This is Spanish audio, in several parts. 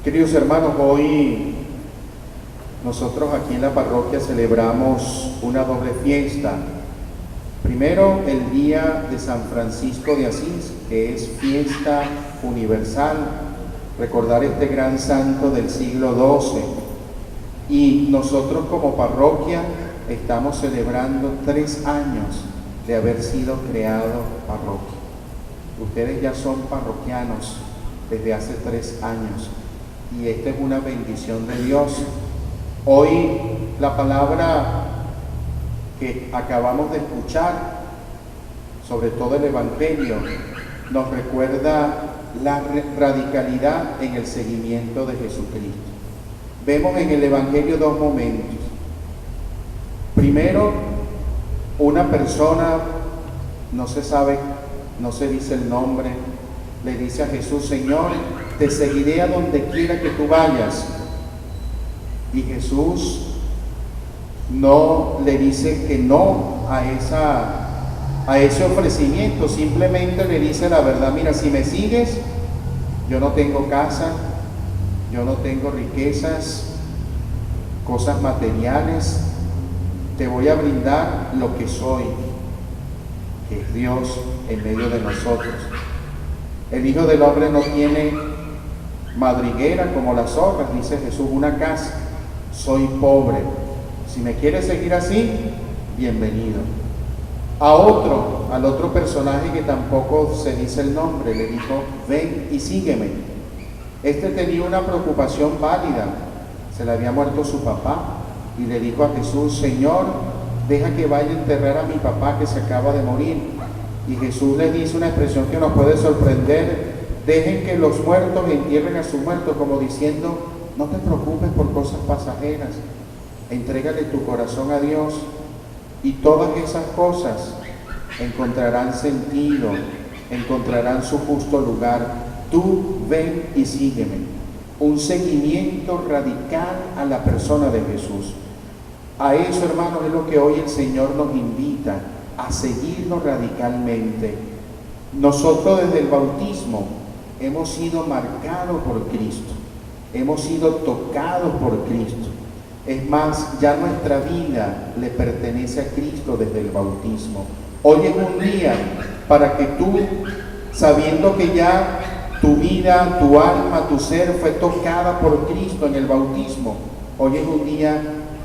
Queridos hermanos, hoy nosotros aquí en la parroquia celebramos una doble fiesta. Primero, el día de San Francisco de Asís, que es fiesta universal, recordar este gran santo del siglo XII. Y nosotros como parroquia estamos celebrando 3 años de haber sido creado parroquia. Ustedes ya son parroquianos desde hace 3 años. Y esta es una bendición de Dios. Hoy la palabra que acabamos de escuchar, sobre todo el Evangelio, nos recuerda la radicalidad en el seguimiento de Jesucristo. Vemos en el Evangelio 2 momentos. Primero, una persona, no se sabe, no se dice el nombre, le dice a Jesús: Señor, te seguiré a donde quiera que tú vayas. Y Jesús no le dice que no a ese ofrecimiento, simplemente le dice la verdad: mira, si me sigues, yo no tengo casa, yo no tengo riquezas, cosas materiales, te voy a brindar lo que soy, que es Dios en medio de nosotros. El Hijo del Hombre no tiene madriguera como las zorras, dice Jesús, una casa. Soy pobre. Si me quieres seguir así, bienvenido. Al otro personaje que tampoco se dice el nombre, le dijo: ven y sígueme. Este tenía una preocupación válida. Se le había muerto su papá y le dijo a Jesús: Señor, deja que vaya a enterrar a mi papá que se acaba de morir. Y Jesús le dice una expresión que nos puede sorprender: dejen que los muertos entierren a sus muertos, como diciendo, no te preocupes por cosas pasajeras, entrégale tu corazón a Dios y todas esas cosas encontrarán sentido, encontrarán su justo lugar. Tú ven y sígueme. Un seguimiento radical a la persona de Jesús. A eso, hermanos, es lo que hoy el Señor nos invita, a seguirlo radicalmente. Nosotros desde el bautismo hemos sido marcados por Cristo, hemos sido tocados por Cristo. Es más, ya nuestra vida le pertenece a Cristo desde el bautismo. Hoy es un día para que tú, sabiendo que ya tu vida, tu alma, tu ser fue tocada por Cristo en el bautismo, hoy es un día,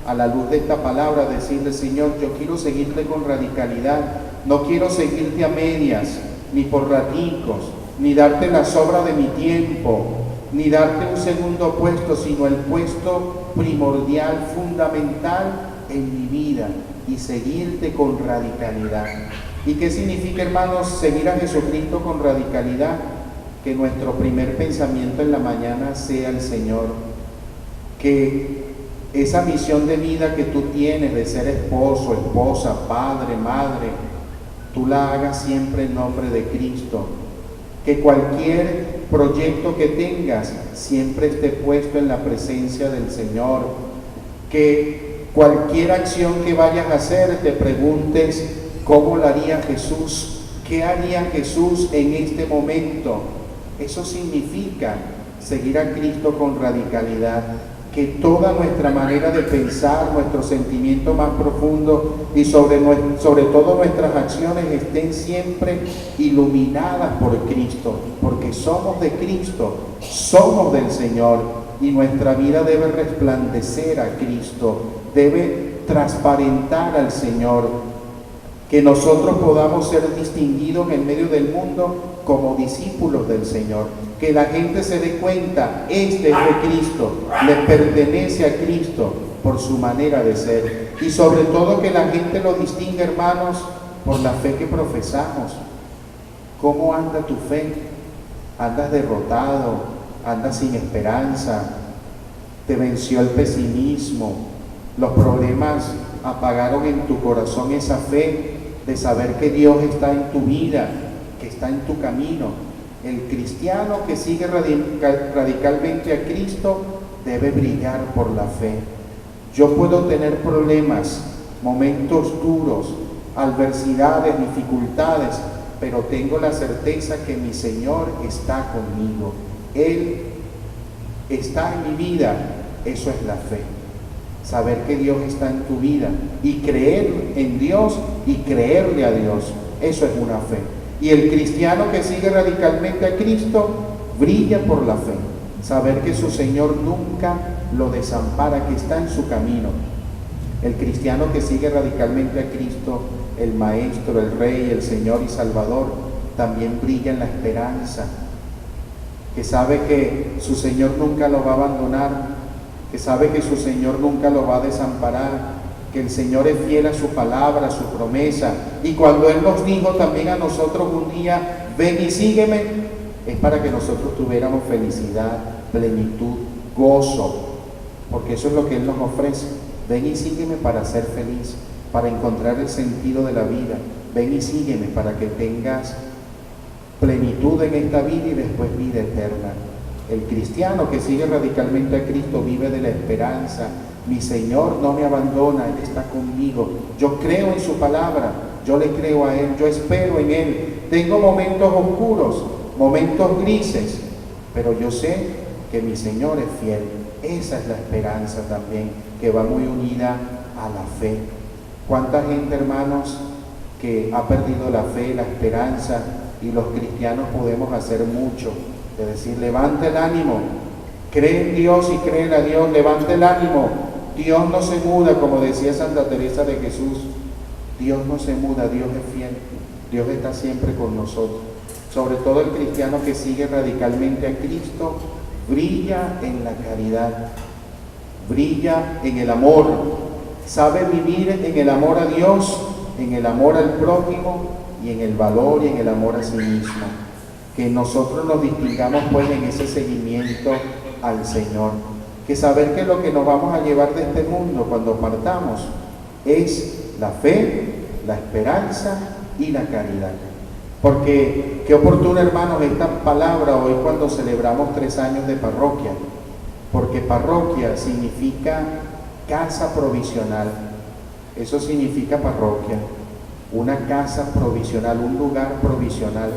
a la luz de esta palabra, decirle: Señor, yo quiero seguirte con radicalidad, no quiero seguirte a medias, ni por raticos, ni darte la sobra de mi tiempo, ni darte un segundo puesto, sino el puesto primordial, fundamental en mi vida, y seguirte con radicalidad. ¿Y qué significa, hermanos, seguir a Jesucristo con radicalidad? Que nuestro primer pensamiento en la mañana sea el Señor, que esa misión de vida que tú tienes de ser esposo, esposa, padre, madre, tú la hagas siempre en nombre de Cristo. Que cualquier proyecto que tengas siempre esté puesto en la presencia del Señor. Que cualquier acción que vayas a hacer te preguntes: ¿cómo la haría Jesús? ¿Qué haría Jesús en este momento? Eso significa seguir a Cristo con radicalidad. Que toda nuestra manera de pensar, nuestro sentimiento más profundo y sobre todo nuestras acciones estén siempre iluminadas por Cristo, porque somos de Cristo, somos del Señor, y nuestra vida debe resplandecer a Cristo, debe transparentar al Señor. Que nosotros podamos ser distinguidos en medio del mundo como discípulos del Señor. Que la gente se dé cuenta: este es de Cristo, le pertenece a Cristo por su manera de ser. Y sobre todo que la gente lo distinga, hermanos, por la fe que profesamos. ¿Cómo anda tu fe? ¿Andas derrotado? ¿Andas sin esperanza? ¿Te venció el pesimismo? ¿Los problemas apagaron en tu corazón esa fe de saber que Dios está en tu vida, que está en tu camino? El cristiano que sigue radicalmente a Cristo debe brillar por la fe. Yo puedo tener problemas, momentos duros, adversidades, dificultades, pero tengo la certeza que mi Señor está conmigo. Él está en mi vida, eso es la fe. Saber que Dios está en tu vida y creer en Dios y creerle a Dios, eso es una fe. Y el cristiano que sigue radicalmente a Cristo brilla por la fe. Saber que su Señor nunca lo desampara, que está en su camino. El cristiano que sigue radicalmente a Cristo, el Maestro, el Rey, el Señor y Salvador, también brilla en la esperanza, que sabe que su Señor nunca lo va a abandonar, que sabe que su Señor nunca lo va a desamparar, que el Señor es fiel a su palabra, a su promesa. Y cuando Él nos dijo también a nosotros un día, ven y sígueme, es para que nosotros tuviéramos felicidad, plenitud, gozo, porque eso es lo que Él nos ofrece. Ven y sígueme para ser feliz, para encontrar el sentido de la vida. Ven y sígueme para que tengas plenitud en esta vida y después vida eterna. El cristiano que sigue radicalmente a Cristo vive de la esperanza. Mi Señor no me abandona, Él está conmigo. Yo creo en su palabra, yo le creo a Él, yo espero en Él. Tengo momentos oscuros, momentos grises, pero yo sé que mi Señor es fiel. Esa es la esperanza también, que va muy unida a la fe. ¿Cuánta gente, hermanos, que ha perdido la fe, la esperanza? Y los cristianos podemos hacer mucho, de decir, levante el ánimo, cree en Dios y créele a Dios, levante el ánimo. Dios no se muda, como decía Santa Teresa de Jesús. Dios no se muda, Dios es fiel, Dios está siempre con nosotros. Sobre todo el cristiano que sigue radicalmente a Cristo, brilla en la caridad, brilla en el amor, sabe vivir en el amor a Dios, en el amor al prójimo y en el valor y en el amor a sí mismo. Que nosotros nos distingamos pues en ese seguimiento al Señor. Que saber que lo que nos vamos a llevar de este mundo cuando partamos es la fe, la esperanza y la caridad. Porque qué oportuna, hermanos, esta palabra hoy cuando celebramos 3 años de parroquia. Porque parroquia significa casa provisional. Eso significa parroquia. Una casa provisional, un lugar provisional.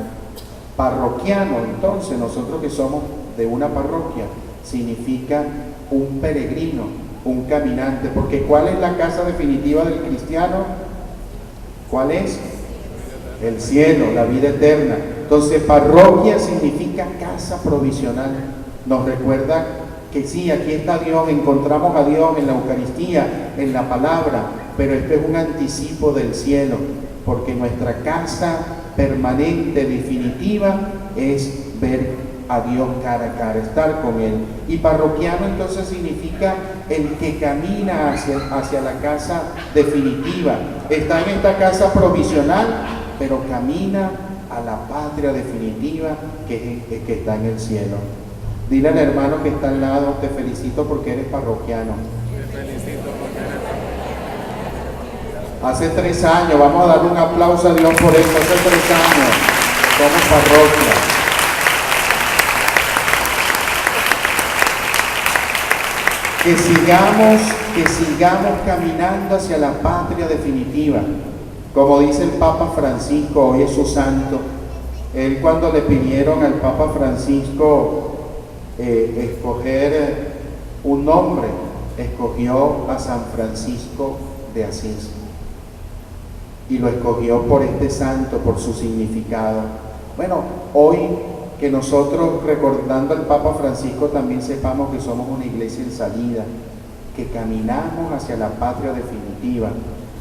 Parroquiano, entonces, nosotros que somos de una parroquia, significa un peregrino, un caminante. Porque ¿cuál es la casa definitiva del cristiano? ¿Cuál es? El cielo, la vida eterna. Entonces, parroquia significa casa provisional. Nos recuerda que sí, aquí está Dios, encontramos a Dios en la Eucaristía, en la palabra, pero esto es un anticipo del cielo, porque nuestra casa permanente, definitiva, es ver a Dios cara a cara, estar con Él. Y parroquiano entonces significa el que camina hacia la casa definitiva. Está en esta casa provisional, pero camina a la patria definitiva que está en el cielo. Dile al hermano que está al lado, te felicito porque eres parroquiano. Te felicito porque eres parroquiano. Hace 3 años, vamos a darle un aplauso a Dios por eso. Hace 3 años somos parroquia. Que sigamos caminando hacia la patria definitiva. Como dice el Papa Francisco, hoy es su santo. Él, cuando le pidieron al Papa Francisco escoger un nombre, escogió a San Francisco de Asís. Y lo escogió por este santo, por su significado. Bueno, hoy que nosotros, recordando al Papa Francisco, también sepamos que somos una iglesia en salida, que caminamos hacia la patria definitiva.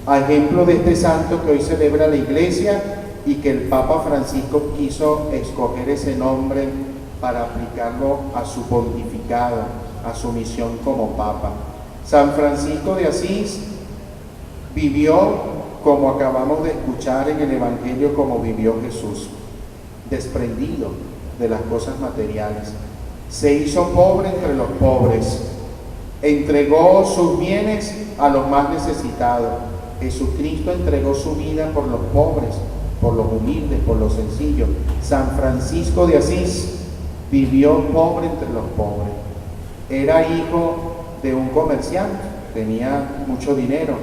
A ejemplo de este santo que hoy celebra la iglesia y que el Papa Francisco quiso escoger ese nombre para aplicarlo a su pontificado, a su misión como Papa. San Francisco de Asís vivió, como acabamos de escuchar en el Evangelio, como vivió Jesús, desprendido de las cosas materiales. Se hizo pobre entre los pobres, entregó sus bienes a los más necesitados. Jesucristo entregó su vida por los pobres, por los humildes, por los sencillos. San Francisco de Asís vivió pobre entre los pobres. Era hijo de un comerciante, tenía mucho dinero.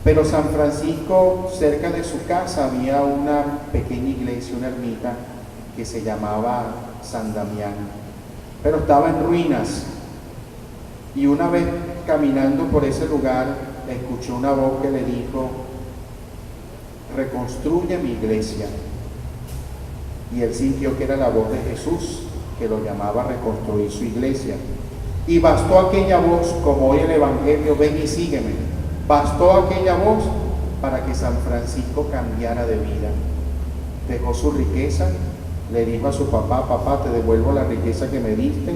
Pero San Francisco, cerca de su casa, había una pequeña iglesia, una ermita, que se llamaba San Damián. pero estaba en ruinas. Y una vez caminando por ese lugar, escuchó una voz que le dijo: reconstruye mi iglesia. Y él sintió que era la voz de Jesús, que lo llamaba a reconstruir su iglesia. Y bastó aquella voz, como hoy el Evangelio, ven y sígueme. Bastó aquella voz para que San Francisco cambiara de vida. Dejó su riqueza, le dijo a su papá: papá, te devuelvo la riqueza que me diste.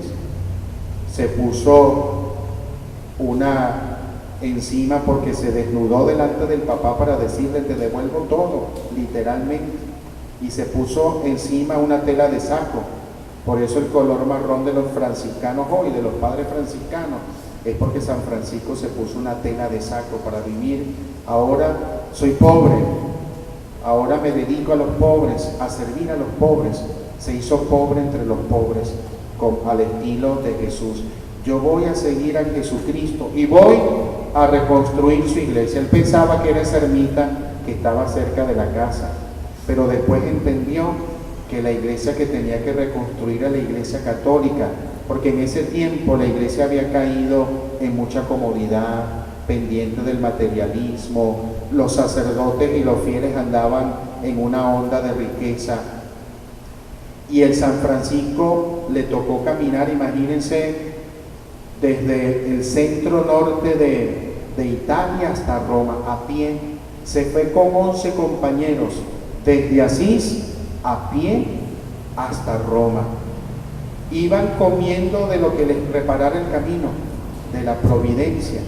Se puso una encima porque se desnudó delante del papá para decirle: te devuelvo todo, literalmente. Y se puso encima una tela de saco. Por eso el color marrón de los franciscanos hoy, de los padres franciscanos, es porque San Francisco se puso una tela de saco para vivir. Ahora soy pobre, ahora me dedico a los pobres, a servir a los pobres. Se hizo pobre entre los pobres, al estilo de Jesús. Yo voy a seguir a Jesucristo y voy a reconstruir su iglesia. Él pensaba que era esa ermita que estaba cerca de la casa, pero después entendió que la iglesia que tenía que reconstruir era la iglesia católica, porque en ese tiempo la iglesia había caído en mucha comodidad, pendiente del materialismo. Los sacerdotes y los fieles andaban en una onda de riqueza. Y el San Francisco le tocó caminar, imagínense, desde el centro norte de Italia hasta Roma, a pie. Se fue con 11 compañeros, desde Asís a pie hasta Roma. Iban comiendo de lo que les preparara el camino, de la providencia.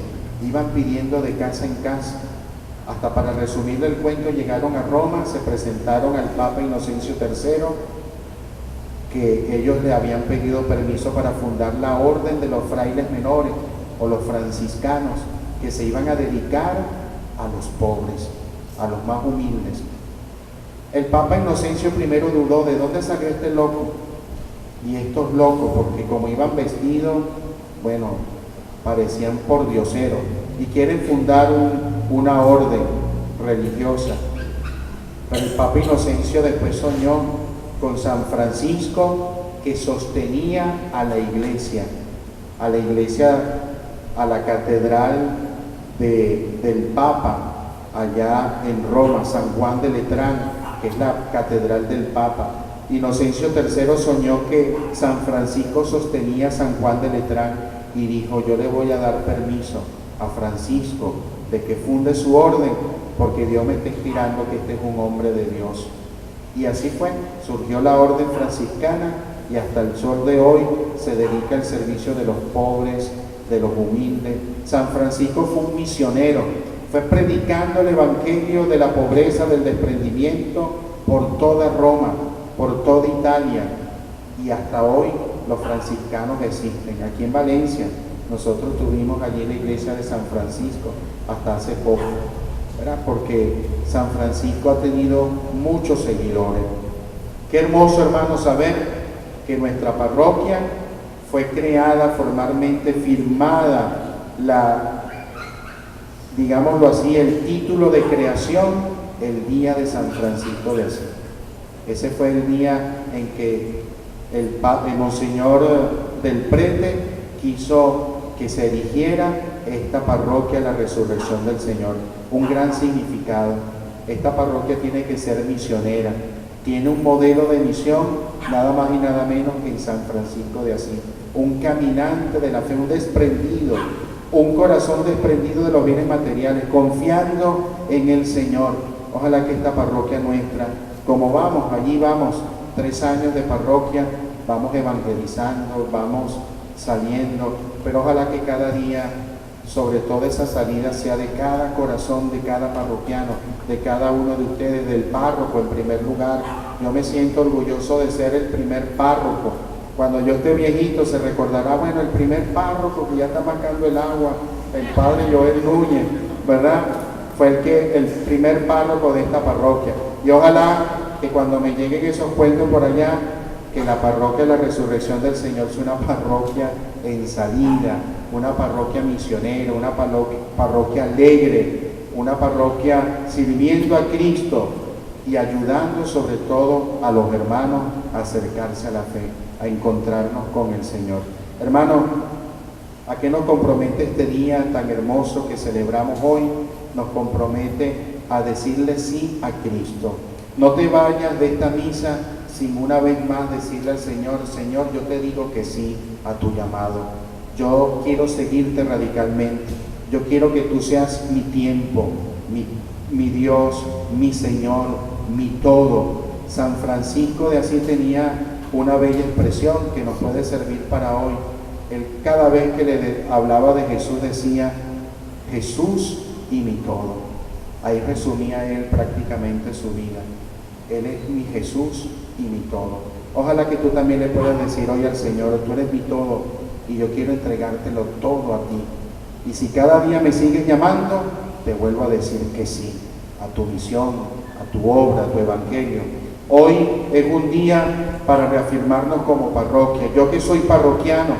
Iban pidiendo de casa en casa. Hasta para resumirle el cuento, llegaron a Roma, se presentaron al Papa Inocencio III, que ellos le habían pedido permiso para fundar la orden de los frailes menores o los franciscanos, que se iban a dedicar a los pobres, a los más humildes. El Papa Inocencio I dudó: ¿de dónde salió este loco? Y estos locos, porque como iban vestidos, bueno, parecían pordioseros, y quieren fundar una orden religiosa. Pero el Papa Inocencio después soñó con San Francisco, que sostenía a la iglesia, a la catedral del Papa, allá en Roma, San Juan de Letrán, que es la catedral del Papa. Inocencio III soñó que San Francisco sostenía a San Juan de Letrán y dijo: yo le voy a dar permiso a Francisco de que funde su orden, porque Dios me está inspirando que este es un hombre de Dios. Y así fue, surgió la orden franciscana, y hasta el sol de hoy se dedica al servicio de los pobres, de los humildes. San Francisco fue un misionero, fue predicando el evangelio de la pobreza, del desprendimiento, por toda Roma, por toda Italia, y hasta hoy los franciscanos existen. Aquí en Valencia nosotros tuvimos allí la iglesia de San Francisco hasta hace poco, ¿verdad? Porque San Francisco ha tenido muchos seguidores. Qué hermoso, hermano, saber que nuestra parroquia fue creada formalmente, firmada digámoslo así, el título de creación el día de San Francisco de Asís. Ese fue el día en que el Monseñor del Prete quiso que se erigiera esta parroquia, la Resurrección del Señor. Un gran significado. Esta parroquia tiene que ser misionera, tiene un modelo de misión nada más y nada menos que en San Francisco de Asís. Un caminante de la fe, un desprendido, un corazón desprendido de los bienes materiales, confiando en el Señor. Ojalá que esta parroquia nuestra, como vamos, allí vamos, 3 años de parroquia, vamos evangelizando, vamos saliendo, pero ojalá que cada día, sobre todo esa salida, sea de cada corazón, de cada parroquiano, de cada uno de ustedes, del párroco en primer lugar. Yo me siento orgulloso de ser el primer párroco. Cuando yo esté viejito se recordará, bueno, el primer párroco que ya está marcando el agua, el padre Joel Núñez, ¿verdad? Fue el primer párroco de esta parroquia. Y ojalá que cuando me lleguen esos cuentos por allá, que la parroquia de la Resurrección del Señor sea una parroquia en salida, una parroquia misionera, una parroquia alegre, una parroquia sirviendo a Cristo, y ayudando sobre todo a los hermanos a acercarse a la fe, a encontrarnos con el Señor. Hermanos, ¿a qué nos compromete este día tan hermoso que celebramos hoy? Nos compromete a decirle sí a Cristo. No te vayas de esta misa sin una vez más decirle al Señor: Señor, yo te digo que sí a tu llamado. Yo quiero seguirte radicalmente. Yo quiero que tú seas mi tiempo, mi Dios, mi Señor, mi todo. San Francisco de Asís tenía una bella expresión que nos puede servir para hoy. Él, cada vez que le hablaba de Jesús, decía: Jesús y mi todo. Ahí resumía él prácticamente su vida. Él es mi Jesús y mi todo. Ojalá que tú también le puedas decir hoy al Señor: tú eres mi todo y yo quiero entregártelo todo a ti. Y si cada día me sigues llamando, te vuelvo a decir que sí a tu misión, a tu obra, a tu evangelio. Hoy es un día para reafirmarnos como parroquia. Yo que soy parroquiano,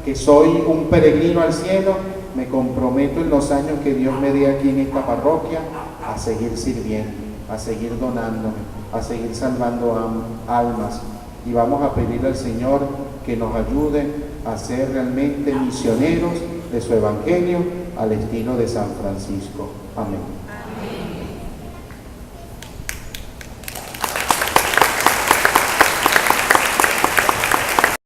que soy un peregrino al cielo, me comprometo en los años que Dios me dé aquí en esta parroquia a seguir sirviendo, a seguir donándome, a seguir salvando almas. Y vamos a pedirle al Señor que nos ayude a ser realmente misioneros de su evangelio al estilo de San Francisco. Amén.